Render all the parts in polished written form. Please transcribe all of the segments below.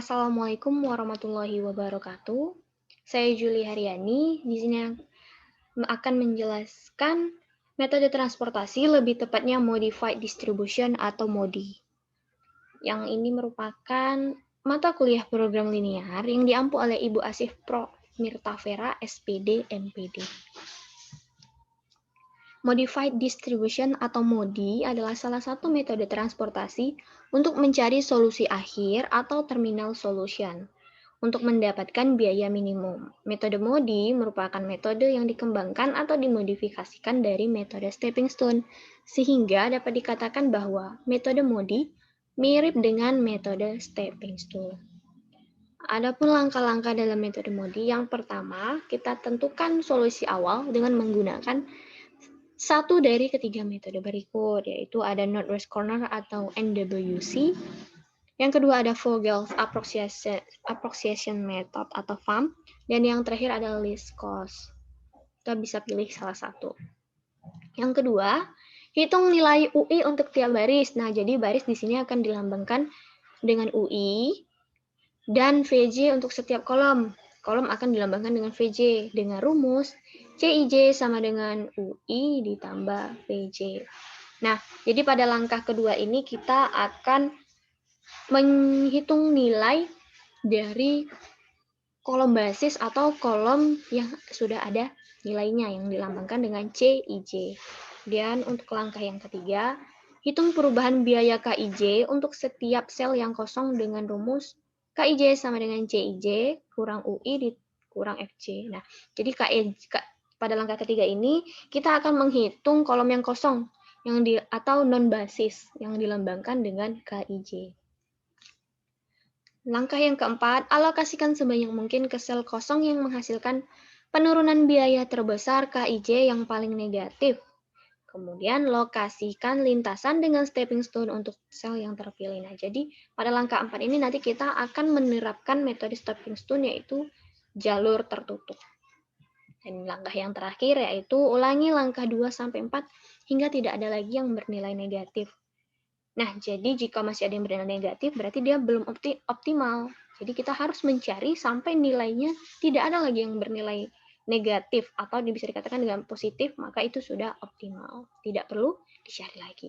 Assalamualaikum warahmatullahi wabarakatuh. Saya Juli Haryani. Di sini akan menjelaskan metode transportasi, lebih tepatnya Modified Distribution atau MODI. Yang ini merupakan mata kuliah program linear yang diampu oleh Ibu Asif Prof. Mirta Vera, SPD, MPD. Modified Distribution atau MODI adalah salah satu metode transportasi untuk mencari solusi akhir atau terminal solution untuk mendapatkan biaya minimum. Metode MODI merupakan metode yang dikembangkan atau dimodifikasikan dari metode stepping stone, sehingga dapat dikatakan bahwa metode MODI mirip dengan metode stepping stone. Adapun langkah-langkah dalam metode MODI, yang pertama, kita tentukan solusi awal dengan menggunakan satu dari ketiga metode berikut, yaitu ada Northwest Corner atau NWC. Yang kedua ada Vogel's Approximation Method atau FAM. Dan yang terakhir ada least cost. Kita bisa pilih salah satu. Yang kedua, hitung nilai UI untuk tiap baris. Nah, jadi baris di sini akan dilambangkan dengan UI dan VJ untuk setiap kolom. Kolom akan dilambangkan dengan VJ dengan rumus CIJ sama dengan UI ditambah VJ. Nah, jadi pada langkah kedua ini kita akan menghitung nilai dari kolom basis atau kolom yang sudah ada nilainya yang dilambangkan dengan CIJ. Dan untuk langkah yang ketiga, hitung perubahan biaya KIJ untuk setiap sel yang kosong dengan rumus KIJ sama dengan CIJ kurang UI kurang FC. Nah, jadi pada langkah ketiga ini kita akan menghitung kolom yang kosong atau non basis yang dilambangkan dengan KIJ. Langkah yang keempat, alokasikan sebanyak mungkin ke sel kosong yang menghasilkan penurunan biaya terbesar KIJ yang paling negatif. Kemudian lokasikan lintasan dengan stepping stone untuk sel yang terpilih. Nah, jadi pada langkah 4 ini nanti kita akan menerapkan metode stepping stone, yaitu jalur tertutup. Dan langkah yang terakhir yaitu ulangi langkah 2-4 hingga tidak ada lagi yang bernilai negatif. Nah, jadi jika masih ada yang bernilai negatif, berarti dia belum optimal. Jadi kita harus mencari sampai nilainya tidak ada lagi yang bernilai negatif atau bisa dikatakan dengan positif, maka itu sudah optimal. Tidak perlu dicari lagi.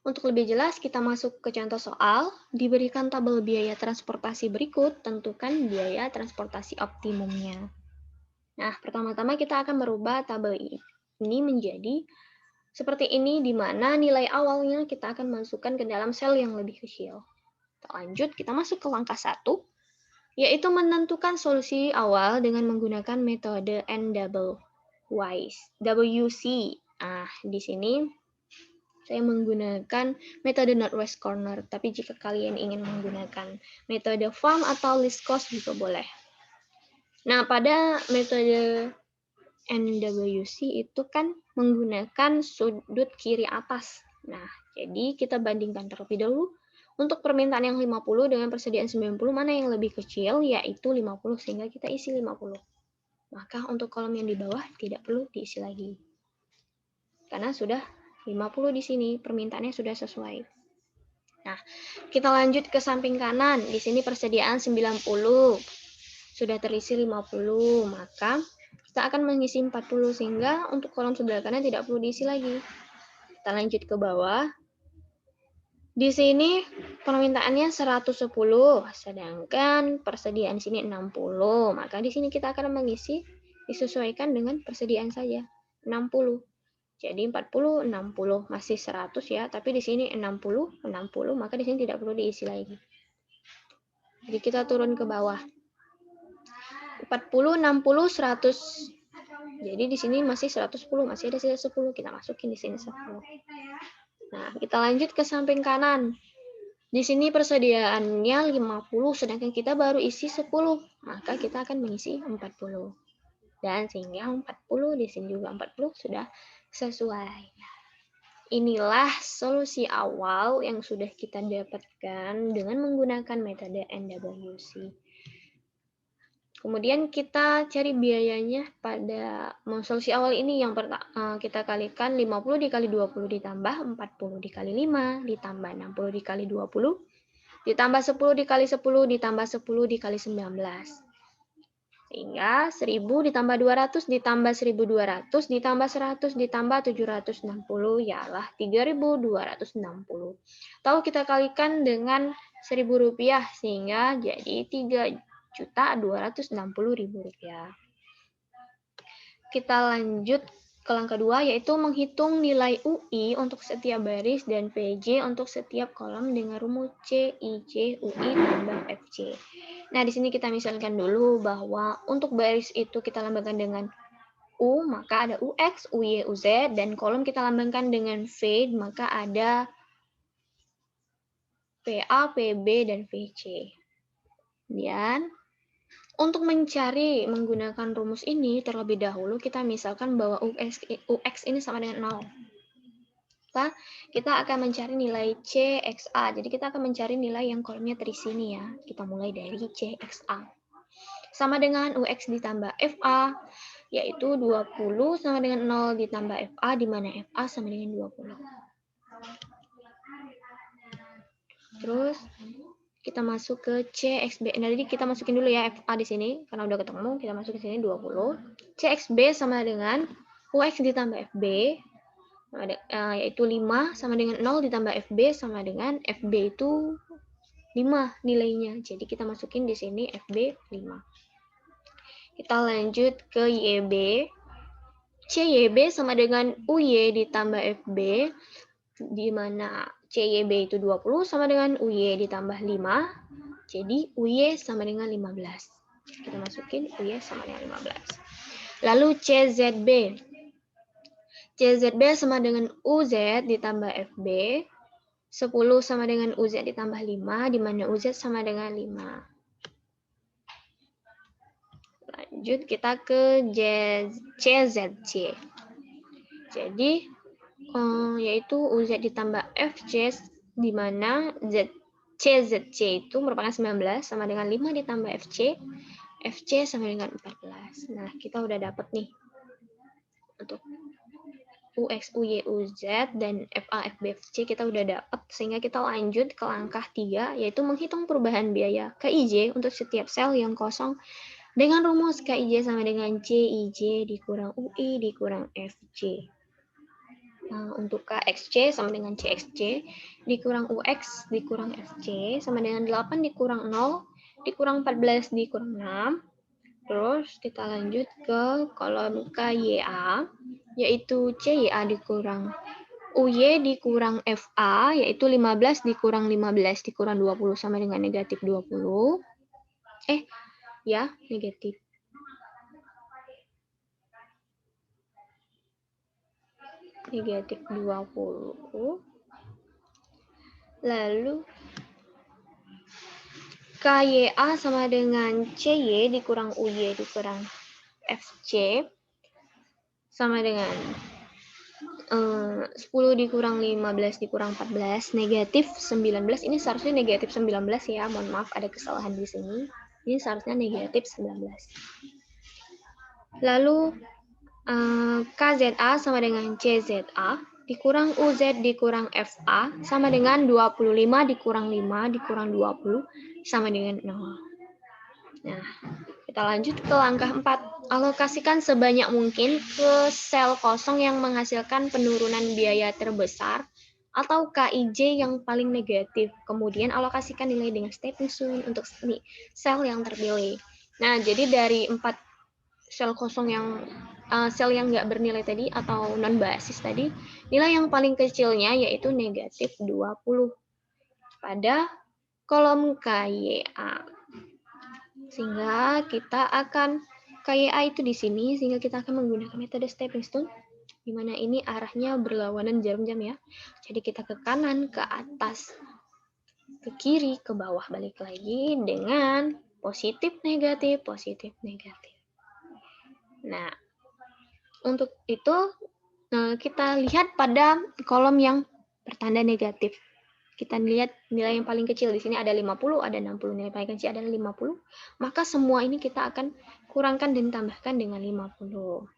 Untuk lebih jelas, kita masuk ke contoh soal. Diberikan tabel biaya transportasi berikut, tentukan biaya transportasi optimumnya. Nah, pertama-tama kita akan merubah tabel ini menjadi seperti ini, di mana nilai awalnya kita akan masukkan ke dalam sel yang lebih kecil. Lanjut, kita masuk ke langkah 1, yaitu menentukan solusi awal dengan menggunakan metode NWC. Nah, di sini saya menggunakan metode Northwest Corner, tapi jika kalian ingin menggunakan metode FAM atau least cost juga boleh. Nah, pada metode NWC itu kan menggunakan sudut kiri atas. Nah, jadi kita bandingkan terlebih dahulu. Untuk permintaan yang 50 dengan persediaan 90, mana yang lebih kecil, yaitu 50, sehingga kita isi 50. Maka untuk kolom yang di bawah tidak perlu diisi lagi. Karena sudah 50 di sini, permintaannya sudah sesuai. Nah, kita lanjut ke samping kanan. Di sini persediaan 90. Sudah terisi 50, maka kita akan mengisi 40 sehingga untuk kolom sebelah kanan tidak perlu diisi lagi. Kita lanjut ke bawah. Di sini permintaannya 110, sedangkan persediaan di sini 60. Maka di sini kita akan mengisi disesuaikan dengan persediaan saja, 60. Jadi 40, 60, masih 100 ya, tapi di sini 60, 60, maka di sini tidak perlu diisi lagi. Jadi kita turun ke bawah. 40, 60, 100. Jadi di sini masih 110, masih ada sisa 10, kita masukin di sini 10. Nah, kita lanjut ke samping kanan. Di sini persediaannya 50, sedangkan kita baru isi 10, maka kita akan mengisi 40. Dan sehingga 40, di sini juga 40 sudah sesuai. Inilah solusi awal yang sudah kita dapatkan dengan menggunakan metode NWC. Kemudian kita cari biayanya pada solusi awal ini. Yang pertama kita kalikan 50 dikali 20 ditambah 40 dikali 5 ditambah 60 dikali 20 ditambah 10 dikali 10 ditambah 10 dikali 19. Sehingga 1000 ditambah 200 ditambah 1200 ditambah 100 ditambah 760 ialah 3260. Atau kita kalikan dengan Rp1.000 sehingga jadi Rp3.260.000. Kita lanjut ke langkah 2 yaitu menghitung nilai UI untuk setiap baris dan VJ untuk setiap kolom dengan rumus C, IJ, UI tambah FC. Nah, di sini kita misalkan dulu bahwa untuk baris itu kita lambangkan dengan U, maka ada UX, UY, UZ, dan kolom kita lambangkan dengan V, maka ada PA, PB, dan VC. Kemudian, untuk mencari menggunakan rumus ini, terlebih dahulu kita misalkan bahwa UX ini sama dengan 0. Kita akan mencari nilai CXA. Jadi kita akan mencari nilai yang kolomnya terisi ini ya. Kita mulai dari CXA. Sama dengan UX ditambah FA, yaitu 20 sama dengan 0 ditambah FA, di mana FA sama dengan 20. Terus kita masuk ke CXB. Nah, jadi kita masukin dulu ya FA di sini, karena udah ketemu, kita masukin sini 20. CXB sama dengan UX ditambah FB, yaitu 5 sama dengan 0 ditambah FB sama dengan FB itu 5 nilainya. Jadi kita masukin di sini FB 5. Kita lanjut ke YB. CYB sama dengan UY ditambah FB, di mana CYB itu 20 sama dengan UY ditambah 5. Jadi UY sama dengan 15. Kita masukin UY sama dengan 15. Lalu CZB. CZB sama dengan UZ ditambah FB, 10 sama dengan UZ ditambah 5, di mana UZ sama dengan 5. Lanjut kita ke CZC. Jadi, yaitu UZ ditambah FC, di mana CZC itu merupakan 19, sama dengan 5 ditambah FC, FC sama dengan 14. Nah, kita udah dapat nih untuk UX, UY, UZ, dan FA, FB, FC kita udah dapat, sehingga kita lanjut ke langkah 3, yaitu menghitung perubahan biaya KIJ untuk setiap sel yang kosong dengan rumus KIJ sama dengan CIJ dikurang UI dikurang FC. Nah, untuk KXC sama dengan CXC dikurang UX dikurang FC sama dengan 8 dikurang 0 dikurang 14 dikurang 6. Terus kita lanjut ke kolom KYA, yaitu CYA dikurang UY dikurang FA, yaitu 15 dikurang 15 dikurang 20 sama dengan negatif 20. Negatif. Negatif 20. Lalu KYA sama dengan CY dikurang UY dikurang FC sama dengan 10 dikurang 15 dikurang 14 negatif 19. Ini seharusnya negatif 19 ya, mohon maaf ada kesalahan di sini. Ini seharusnya negatif 19. Lalu KZA sama dengan CZA dikurang UZ dikurang FA sama dengan 25 dikurang 5 dikurang 20 sama dengan 0. Nah, kita lanjut ke langkah 4. Alokasikan sebanyak mungkin ke sel kosong yang menghasilkan penurunan biaya terbesar atau KIJ yang paling negatif. Kemudian alokasikan nilai dengan stepping stone untuk sel yang terpilih. Nah, jadi dari 4 sel kosong yang sel yang nggak bernilai tadi atau non basis tadi, nilai yang paling kecilnya yaitu negatif 20 pada kolom KYA. Sehingga kita akan KYA itu di sini, sehingga kita akan menggunakan metode stepping stone, di mana ini arahnya berlawanan jarum jam ya. Jadi kita ke kanan, ke atas, ke kiri, ke bawah, balik lagi dengan positif negatif, positif negatif. Nah, untuk itu kita lihat pada kolom yang bertanda negatif. Kita lihat nilai yang paling kecil di sini ada 50, ada 60. Nilai paling kecil adalah 50. Maka semua ini kita akan kurangkan dan tambahkan dengan 50.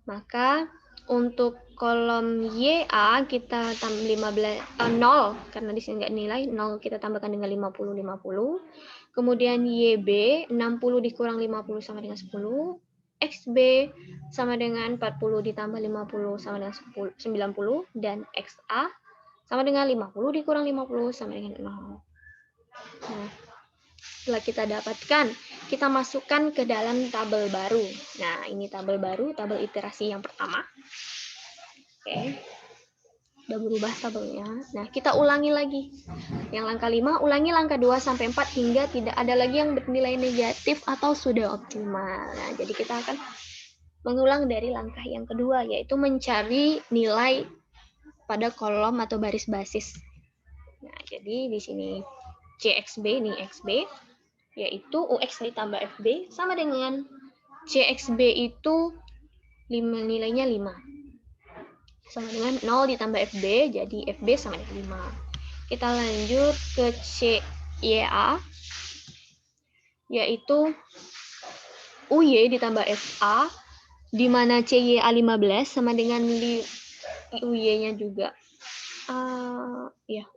Maka Untuk kolom YA kita tambah 0 karena di sini nggak nilai, 0 kita tambahkan dengan 50 50. Kemudian YB 60 dikurang 50 sama dengan 10. XB sama dengan 40 ditambah 50 sama dengan 90 dan XA sama dengan 50 dikurang 50 sama dengan 0. Nah, setelah kita dapatkan, kita masukkan ke dalam tabel baru. Nah, ini tabel baru, tabel iterasi yang pertama. Oke. Udah berubah tabelnya. Nah, kita ulangi lagi. Yang langkah 5, ulangi langkah 2 sampai 4 hingga tidak ada lagi yang bernilai negatif atau sudah optimal. Nah, jadi kita akan mengulang dari langkah yang kedua, yaitu mencari nilai pada kolom atau baris basis. Nah, jadi di sini CXB ini XB, yaitu UX ditambah FB sama dengan CXB itu nilainya 5. Sama dengan 0 ditambah FB, jadi FB sama dengan 5. Kita lanjut ke CYA, yaitu UY ditambah FA, di mana CYA 15 sama dengan di UY-nya juga. Ya,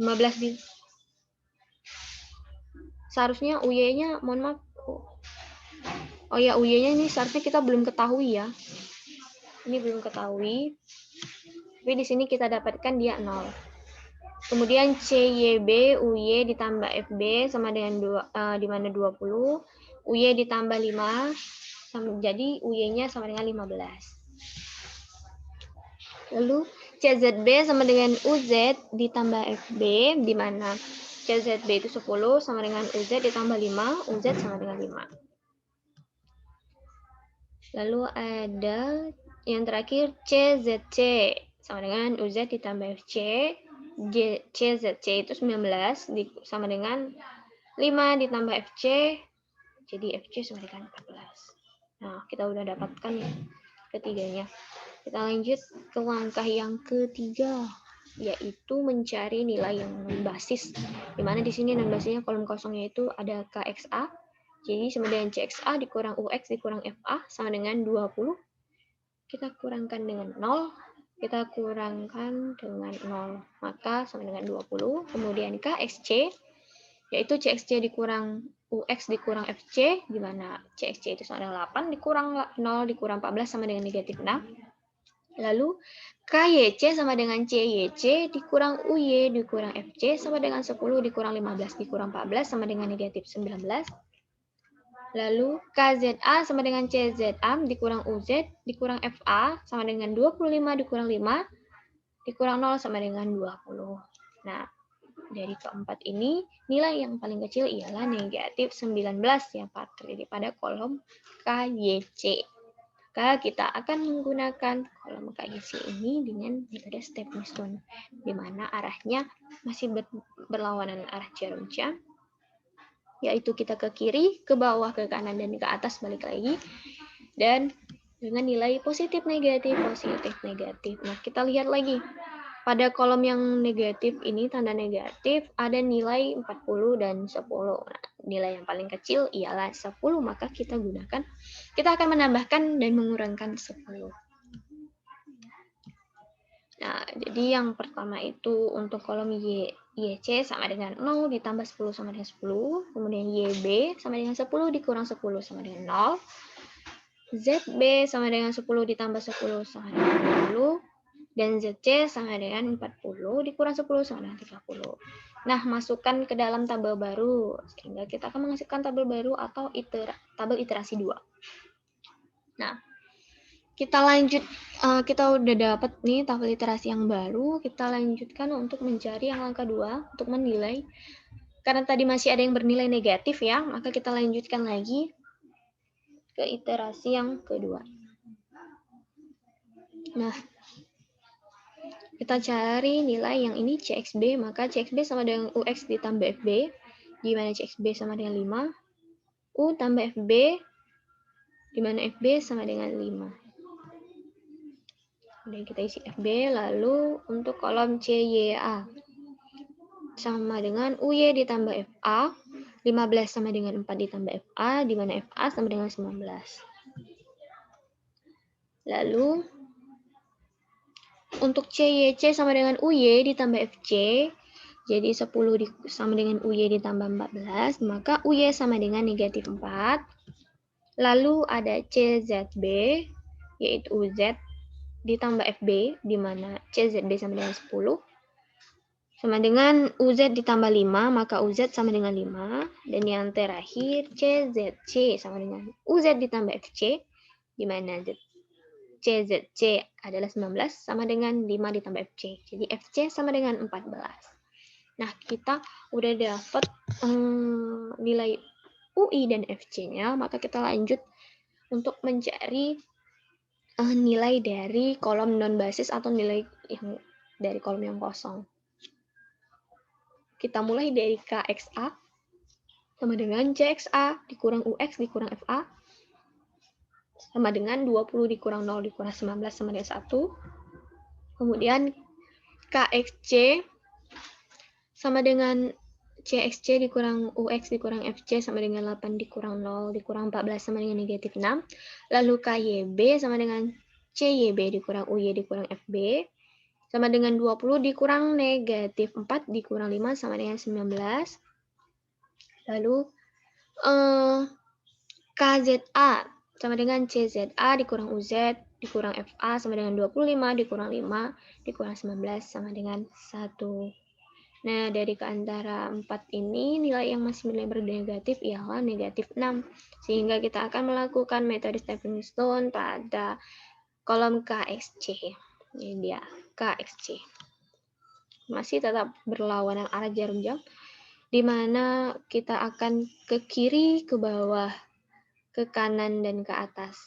15 di. Seharusnya UY-nya, mohon maaf. Oh ya, UY-nya ini seharusnya kita belum ketahui ya. Ini belum ketahui. Tapi di sini kita dapatkan dia 0. Kemudian CYB, UY ditambah FB sama dengan 2, di mana 20. UY ditambah 5, jadi UY-nya sama dengan 15. Lalu CZB sama dengan UZ ditambah FB, di mana CZB itu 10 sama dengan UZ ditambah 5, UZ sama dengan 5. Lalu ada yang terakhir CZC sama dengan UZ ditambah FC, CZC itu 19 sama dengan 5 ditambah FC, jadi FC sama dengan 14. Nah, kita udah dapatkan ya ketiganya. Kita lanjut ke langkah yang ketiga, yaitu mencari nilai yang non-basis. Dimana di sini non-basisnya kolom kosongnya itu ada KXA, jadi sama dengan CXA dikurang UX dikurang FA sama dengan 20. Kita kurangkan dengan 0, kita kurangkan dengan 0, maka sama dengan 20. Kemudian KXC, yaitu CXC dikurang UX dikurang FC, di mana CXC itu sama dengan 8, dikurang 0 dikurang 14 sama dengan negatif 6. Lalu KYC sama dengan CYC dikurang UY dikurang FC sama dengan 10 dikurang 15 dikurang 14 sama dengan negatif 19. Lalu KZA sama dengan CZA dikurang UZ dikurang FA sama dengan 25 dikurang 5 dikurang 0 sama dengan 20. Nah, dari keempat ini nilai yang paling kecil ialah negatif 19 yang terjadi pada kolom KYC. Maka kita akan menggunakan kolom KYC ini dengan metode stepping stone, di mana arahnya masih berlawanan arah jarum jam, yaitu kita ke kiri, ke bawah, ke kanan, dan ke atas balik lagi, dan dengan nilai positif negatif. Nah, kita lihat lagi pada kolom yang negatif ini, tanda negatif, ada nilai 40 dan 10. Nah, nilai yang paling kecil ialah 10, maka kita akan menambahkan dan mengurangkan 10. Nah, jadi yang pertama itu untuk kolom YC sama dengan 0 ditambah 10 sama dengan 10. Kemudian YB sama dengan 10 dikurang 10 sama dengan 0. ZB sama dengan 10 ditambah 10 sama dengan 20. Dan ZC sama dengan 40 dikurang 10 sama dengan 30. Nah, masukkan ke dalam tabel baru. Sehingga kita akan menghasilkan tabel baru atau tabel iterasi 2. Nah, kita lanjut, kita udah dapat nih tabel iterasi yang baru, kita lanjutkan untuk mencari yang langkah 2, untuk menilai. Karena tadi masih ada yang bernilai negatif ya, maka kita lanjutkan lagi ke iterasi yang kedua. Nah, kita cari nilai yang ini CXB, maka CXB sama dengan UX ditambah FB, di mana CXB sama dengan 5, U tambah FB, di mana FB sama dengan 5. Kemudian kita isi FB, lalu untuk kolom CYA sama dengan UY ditambah FA, 15 sama dengan 4 ditambah FA, di mana FA sama dengan 19. Lalu untuk CYC sama dengan UY ditambah FC, jadi 10 sama dengan UY ditambah 14, maka UY sama dengan negatif 4. Lalu ada CZB, yaitu UZ ditambah FB, di mana CZB sama dengan 10. Sama dengan UZ ditambah 5, maka UZ sama dengan 5. Dan yang terakhir, CZC sama dengan UZ ditambah FC, di mana CZC adalah 19, sama dengan 5 ditambah FC. Jadi FC sama dengan 14. Nah, kita udah dapat nilai UI dan FC-nya, maka kita lanjut untuk mencari nilai dari kolom non-basis atau nilai yang dari kolom yang kosong. Kita mulai dari KXA sama dengan CXA dikurang UX dikurang FA sama dengan 20 dikurang 0 dikurang 19 sama dengan 1. Kemudian KXC sama dengan CXC dikurang UX dikurang FC sama dengan 8 dikurang 0 dikurang 14 sama dengan negatif 6. Lalu KYB sama dengan CYB dikurang UY dikurang FB sama dengan 20 dikurang negatif 4 dikurang 5 sama dengan 19. Lalu KZA sama dengan CZA dikurang UZ dikurang FA sama dengan 25 dikurang 5 dikurang 19 sama dengan 1. Nah, dari keantara 4 ini, nilai yang masih nilai bernegatif ialah negatif 6. Sehingga kita akan melakukan metode stepping stone pada kolom KXC. Ini dia, KXC. Masih tetap berlawanan arah jarum jam, di mana kita akan ke kiri, ke bawah, ke kanan, dan ke atas.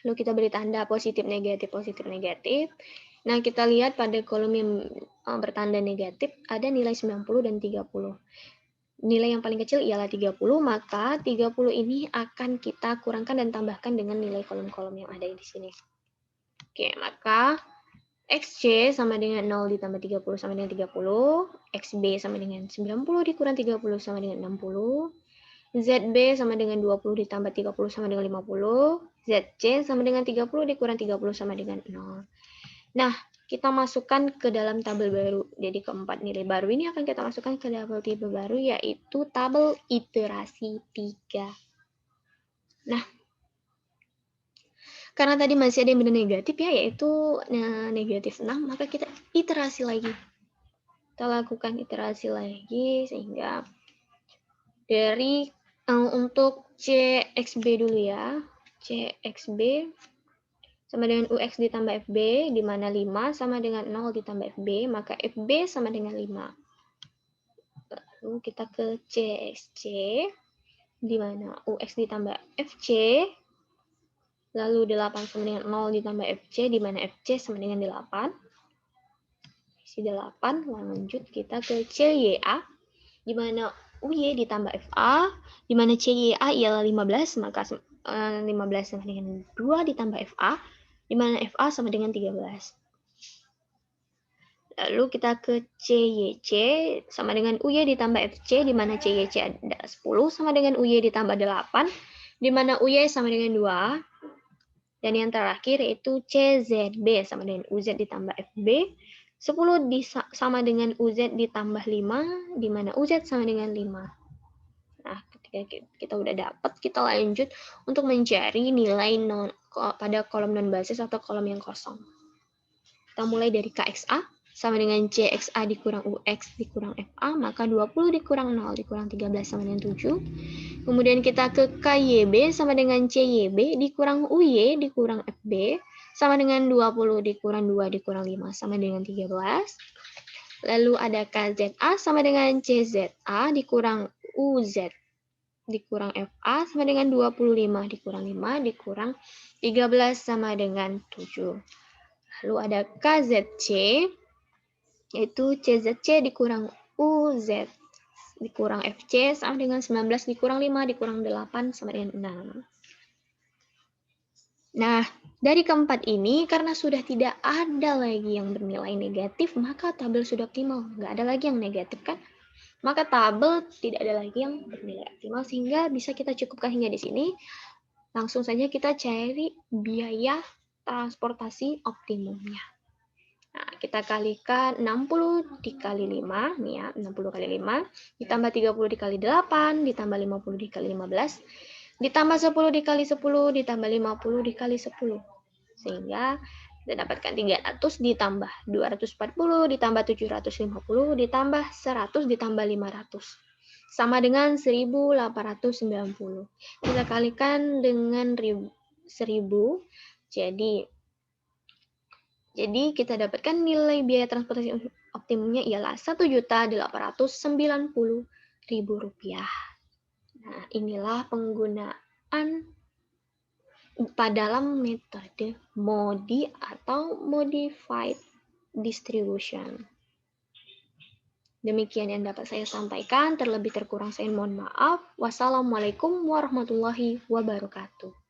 Lalu kita beri tanda positif, negatif, positif, negatif. Nah, kita lihat pada kolom yang bertanda negatif, ada nilai 90 dan 30. Nilai yang paling kecil ialah 30, maka 30 ini akan kita kurangkan dan tambahkan dengan nilai kolom-kolom yang ada di sini. Oke, maka XC sama dengan 0 ditambah 30 sama dengan 30, XB sama dengan 90 dikurang 30 sama dengan 60, ZB sama dengan 20 ditambah 30 sama dengan 50, ZC sama dengan 30 dikurang 30 sama dengan 0. Nah, kita masukkan ke dalam tabel baru. Jadi keempat nilai baru ini akan kita masukkan ke tabel tipe baru, yaitu tabel iterasi 3. Nah, karena tadi masih ada yang benar negatif ya, yaitu negatif 6, maka kita iterasi lagi. Kita lakukan iterasi lagi sehingga dari untuk CXB dulu ya. CXB sama dengan UX ditambah FB, di mana 5 sama dengan 0 ditambah FB, maka FB sama dengan 5. Lalu kita ke CXC, di mana UX ditambah FC, lalu 8 sama dengan 0 ditambah FC, di mana FC sama dengan 8. Isi 8, lanjut kita ke CYA, di mana UY ditambah FA, di mana CYA ialah 15, maka 15 sama dengan 2 ditambah FA, di mana FA sama dengan 13. Lalu kita ke CYC sama dengan UY ditambah FC, di mana CYC adalah 10 sama dengan UY ditambah 8, di mana UY sama dengan 2. Dan yang terakhir yaitu CZB sama dengan UZ ditambah FB, 10 sama dengan UZ ditambah 5, di mana UZ sama dengan 5. Nah, ketika kita udah dapat, kita lanjut untuk mencari nilai pada kolom non-basis atau kolom yang kosong. Kita mulai dari KXA, sama dengan CXA dikurang UX dikurang FA, maka 20 dikurang 0 dikurang 13 sama dengan 7. Kemudian kita ke KYB sama dengan CYB dikurang UY dikurang FB, sama dengan 20 dikurang 2 dikurang 5 sama dengan 13. Lalu ada KZA sama dengan CZA dikurang UZ dikurang FA sama dengan 25 dikurang 5 dikurang 13 sama dengan 7. Lalu ada KZC, yaitu CZC dikurang UZ dikurang FC sama dengan 19 dikurang 5 dikurang 8 sama dengan 6. Nah, dari keempat ini, karena sudah tidak ada lagi yang bernilai negatif, maka tabel sudah optimal. Nggak ada lagi yang negatif kan? Maka tabel tidak ada lagi yang bernilai optimal, sehingga bisa kita cukupkan hingga di sini. Langsung saja kita cari biaya transportasi optimumnya. Nah, kita kalikan 60 dikali 5, nih ya, 60 kali 5, ditambah 30 dikali 8, ditambah 50 dikali 15, ditambah 10 dikali 10, ditambah 50 dikali 10. Sehingga kita dapatkan 300 ditambah 240, ditambah 750, ditambah 100, ditambah 500. Sama dengan 1890. Kita kalikan dengan 1000, jadi kita dapatkan nilai biaya transportasi optimumnya ialah Rp1.890.000. Nah, inilah penggunaan dalam metode MODI atau Modified Distribution. Demikian yang dapat saya sampaikan, terlebih terkurang saya mohon maaf. Wassalamualaikum warahmatullahi wabarakatuh.